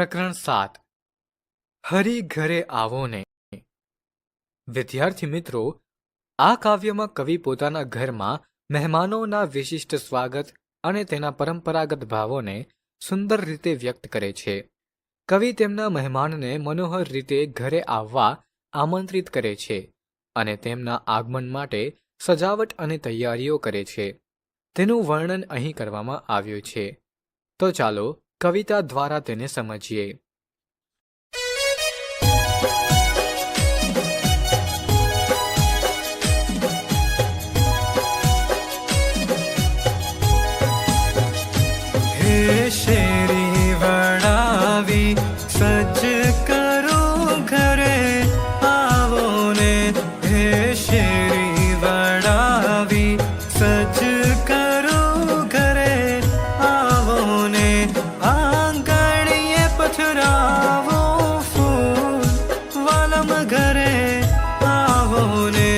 પ્રકરણ 7 હરી ઘરે આવો ને. વિદ્યાર્થી મિત્રો, આ કાવ્યમાં કવિ પોતાના ઘરમાં મહેમાનોના વિશિષ્ટ સ્વાગત અને તેના પરંપરાગત ભાવોને સુંદર રીતે વ્યક્ત કરે છે. કવિ તેમના મહેમાનને મનોહર રીતે ઘરે આવવા આમંત્રિત કરે છે અને તેમના આગમન માટે સજાવટ અને તૈયારીઓ કરે છે. તેનું વર્ણન અહીં કરવામાં આવ્યું છે. તો ચાલો કવિતા દ્વારા તેને સમજીએ. હે શેરી વડાવી સજ કરો ઘરે આવો ને. હે શેરી વડાવી સજ કરો ઘરે આવો ને. આંગણીએ પથરાવો ફૂલ વાલમ ઘરે આવો ને.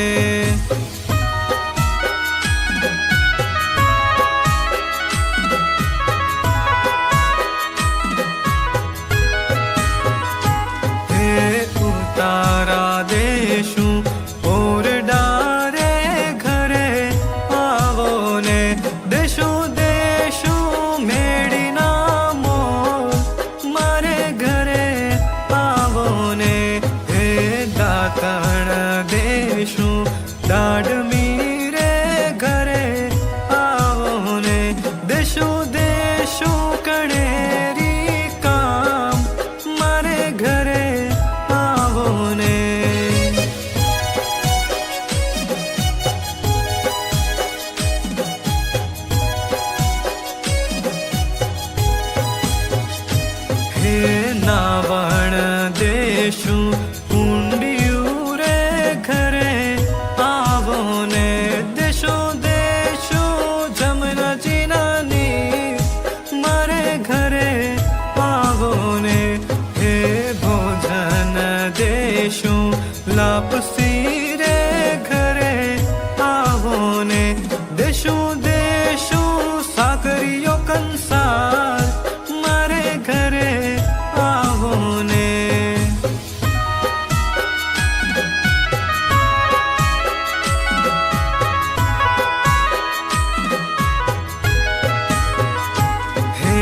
તારા દેશું ઓરડા રે ઘરે આવો ને. દેશું દેશું મેળીના મોર મારે ઘરે આવો ને. હે દાતણ દેશું દાડમી રે ઘરે આવો ને. દેશું દેશું કણેરી કામ મારે ઘરે આવો ને. હે નાવણ દેશું ઊંડિયું રે ઘરે આવો ને. દેશું દેશું જમનાજીનાની મારે ઘરે આવો ને. હે ભોજન દેશું લાપસી રે ઘરે આવો ને. દેશું દેશું સાકરીઓ કંસાર મારે ઘરે આવો ને. હે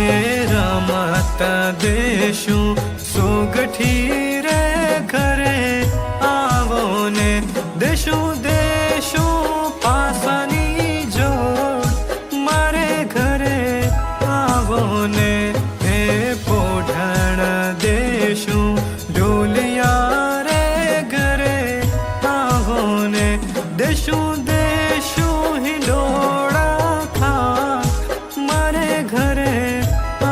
રમત દેશું સોગઠી રે ઘરે આવો ને. દેશું દેશું પાસાની જોડ મારે ઘરે આવો ને. હે પોઢણ દેશું ઢોલિયા રે ઘરે આવો ને. દેશું દેશું હિંડોળા ખાક મારે ઘરે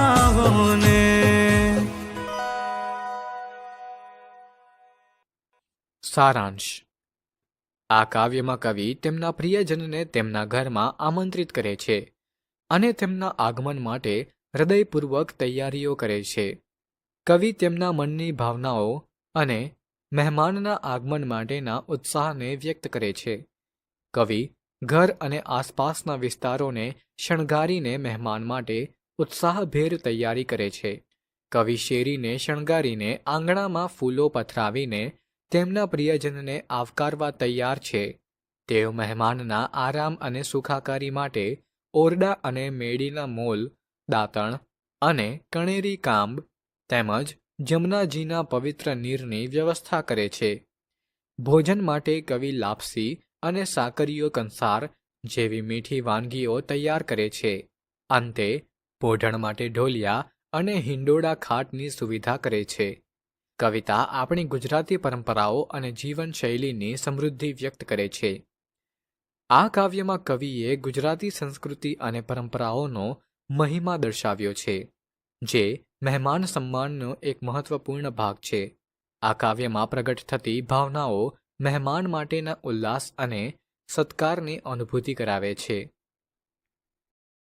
આવો ને. સારાંશ. આ કાવ્યમાં કવિ તેમના પ્રિયજનને તેમના ઘરમાં આમંત્રિત કરે છે અને તેમના આગમન માટે હૃદયપૂર્વક તૈયારીઓ કરે છે. કવિ તેમના મનની ભાવનાઓ અને મહેમાનના આગમન માટેના ઉત્સાહને વ્યક્ત કરે છે. કવિ ઘર અને આસપાસના વિસ્તારોને શણગારીને મહેમાન માટે ઉત્સાહભેર તૈયારી કરે છે. કવિ શેરીને શણગારીને આંગણામાં ફૂલો પથરાવીને તેમના પ્રિયજનને આવકારવા તૈયાર છે. તેઓ મહેમાનના આરામ અને સુખાકારી માટે ઓરડા અને મેડીના મોલ, દાતણ અને કણેરી કાંબ તેમજ જમનાજીના પવિત્ર નીરની વ્યવસ્થા કરે છે. ભોજન માટે કવિ લાપસી અને સાકરીઓ કંસાર જેવી મીઠી વાનગીઓ તૈયાર કરે છે. અંતે પોઢણ માટે ઢોલિયા અને હિંડોળા ખાટની સુવિધા કરે છે. કવિતા આપણી ગુજરાતી પરંપરાઓ અને જીવનશૈલીની સમૃદ્ધિ વ્યક્ત કરે છે. આ કાવ્યમાં કવિએ ગુજરાતી સંસ્કૃતિ અને પરંપરાઓનો મહિમા દર્શાવ્યો છે, જે મહેમાન સન્માનનો એક મહત્વપૂર્ણ ભાગ છે. આ કાવ્યમાં પ્રગટ થતી ભાવનાઓ મહેમાન માટેના ઉલ્લાસ અને સત્કારની અનુભૂતિ કરાવે છે.